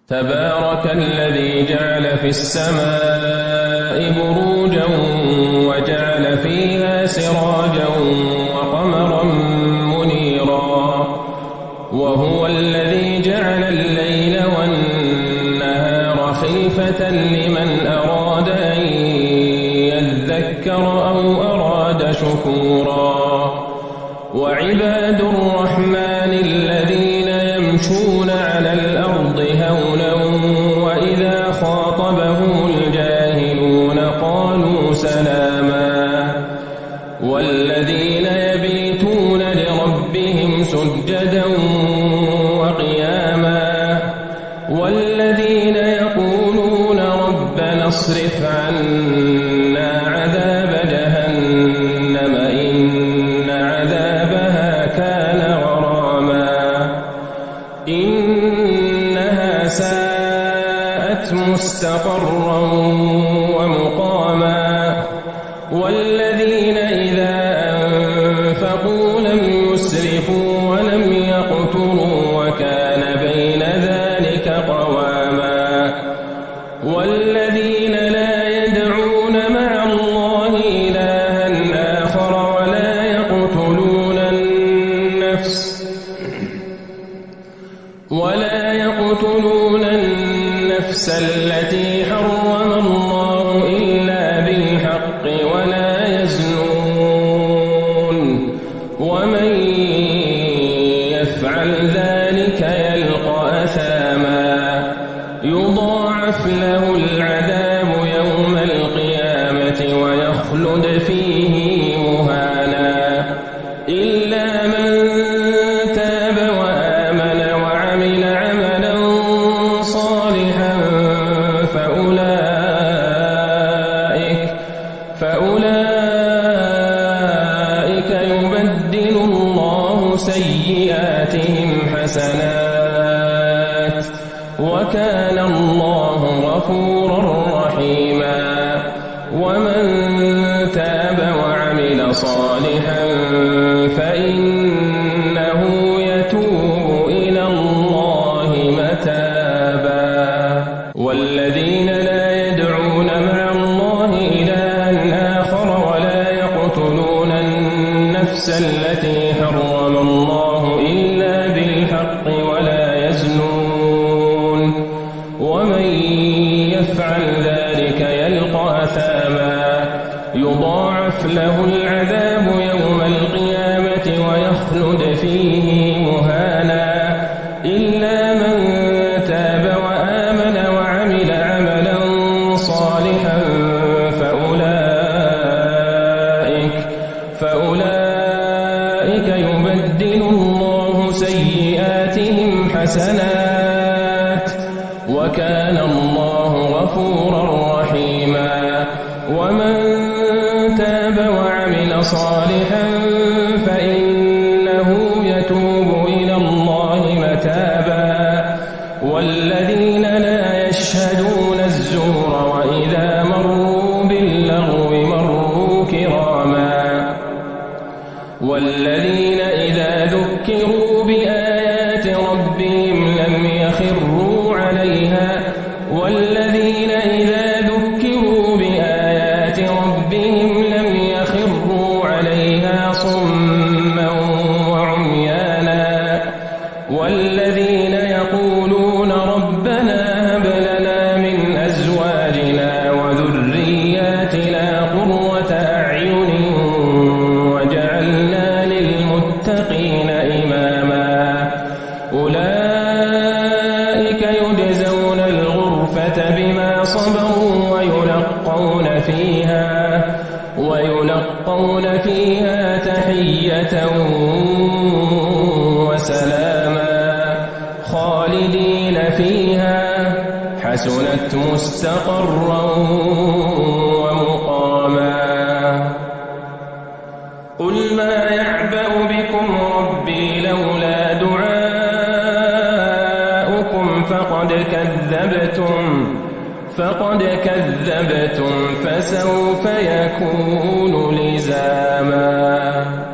تبارك الذي جعل في السماء بروجا وجعل فيها سراجا وقمرا منيرا وهو الذي جعل الليل والنهار خلفة لمن أراد أن يذكر أو أراد شكورا وعباد الرحمن الذين يمشون على الأرض هونا وإذا خاطبهم الجاهلون قالوا سلاما والذين يبيتون لربهم سجدا وقياما والذين يقولون ربنا اصرف عنا عذاب جهنم إن عذابها كان غراما إنها ساءت مستقرا ومقاما والذين إذا أنفقوا لم يسرفوا ولم يقتروا وكان بين ذلك قواما والذين لا يدعون مع الله إلها آخر ولا يقتلون النفس التي حرم الله إلا بالحق ولا يزنون ومن يفعل ذلك يلقى أثاما يضاعف له العذاب يوم القيامة ويخلد فيه مهانا إلا من تاب وآمن وعمل عملا صالحا فأولئك يبدل الله سيئاتهم حسنات وكان الله غفورا رحيما ومن تاب وعمل صالحا فإنه يتوب إلى الله متابا والذين لا يدعون مع الله إلها آخر ولا يقتلون النفس التي حرم الله إلا بالحق ولا يزنون ومن يفعل ذلك يلقى أثاما يضاعف له العذاب يوم القيامة ويخلد فيه مهانا إلا من تاب وآمن وعمل عملا صالحا فأولئك يبدل الله سيئاتهم حسنات وكان الله غفورا رحيما ومن تاب وعمل صالحا فإنه يتوب إلى الله متابا والذين لا يشهدون الزور وإذا مروا باللغو مروا كراما والذين إذا ذكروا بآيات ربهم لم يخروا عليها والذين إذا ذكروا بآيات ربهم لم يخروا عليها صما وعميانا والذين يقولون ربنا هب لنا من أزواجنا وذرياتنا قرة أعين وجعلنا للمتقين إماما أولئك يجزون الغرفة بما صبروا ويلقون فيها تحية وسلاما خالدين فيها حسنت مستقرا ومقاما قل ما يعبأ بكم ربي لولا دعاؤكم فقد كذبتم فسوف يكون لزاما